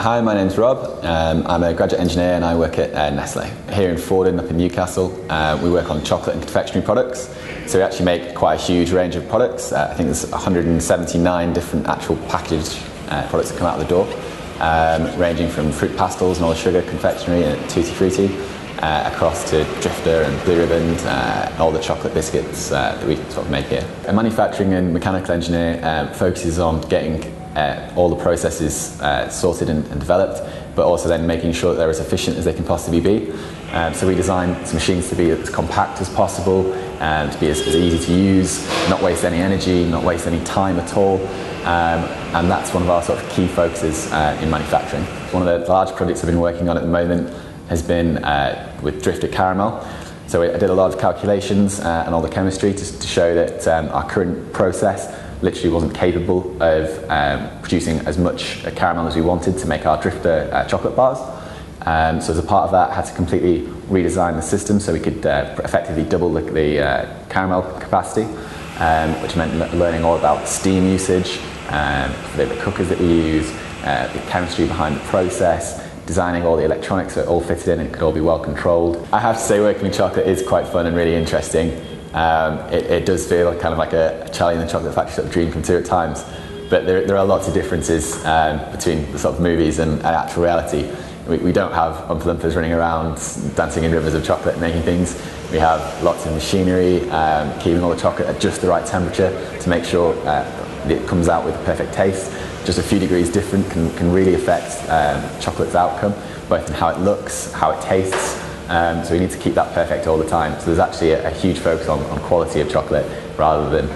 Hi, my name's Rob. I'm a graduate engineer and I work at Nestlé. Here in Fordham, up in Newcastle, we work on chocolate and confectionery products. So we actually make quite a huge range of products. I think there's 179 different actual packaged products that come out of the door, ranging from fruit pastels and all the sugar confectionery and tutti frutti, across to Drifter and Blue Ribbon, all the chocolate biscuits that we sort of make here. A manufacturing and mechanical engineer focuses on getting all the processes sorted and developed, but also then making sure that they're as efficient as they can possibly be. So we design machines to be as compact as possible, to be as easy to use, not waste any energy, not waste any time at all. And that's one of our sort of key focuses in manufacturing. One of the large projects I've been working on at the moment has been with Drifter Caramel. So I did a lot of calculations and all the chemistry to show that our current process literally wasn't capable of producing as much caramel as we wanted to make our Drifter chocolate bars. So as a part of that, I had to completely redesign the system so we could effectively double the caramel capacity, which meant learning all about steam usage, the cookers that we use, the chemistry behind the process, designing all the electronics so it all fitted in and it could all be well controlled. I have to say working with chocolate is quite fun and really interesting. It does feel kind of like a Charlie in the Chocolate Factory sort of dream come true at times, but there are lots of differences between the sort of movies and actual reality. We don't have Oompa Loompas running around dancing in rivers of chocolate making things. We have lots of machinery keeping all the chocolate at just the right temperature to make sure it comes out with a perfect taste. Just a few degrees different can really affect chocolate's outcome, both in how it looks, how it tastes. So we need to keep that perfect all the time. So there's actually a huge focus on quality of chocolate rather than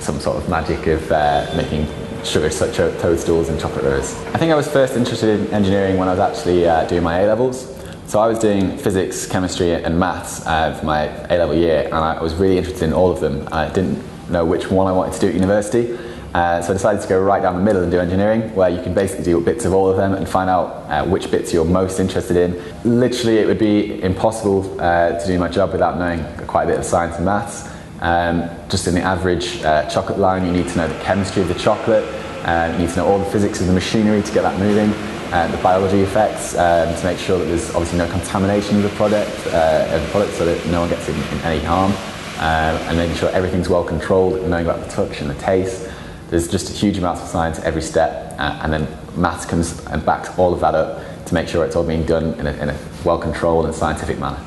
some sort of magic of making sugar toadstools and chocolate rivers. I think I was first interested in engineering when I was actually doing my A-levels. So I was doing physics, chemistry and maths for my A-level year, and I was really interested in all of them. I didn't know which one I wanted to do at university. So I decided to go right down the middle and do engineering, where you can basically do bits of all of them and find out which bits you're most interested in. Literally, it would be impossible to do my job without knowing quite a bit of science and maths. Just in the average chocolate line, you need to know the chemistry of the chocolate, you need to know all the physics of the machinery to get that moving, the biology effects to make sure that there's obviously no contamination of the product so that no one gets in any harm, and making sure everything's well controlled, knowing about the touch and the taste. There's just a huge amount of science at every step, and then maths comes and backs all of that up to make sure it's all being done in a well-controlled and scientific manner.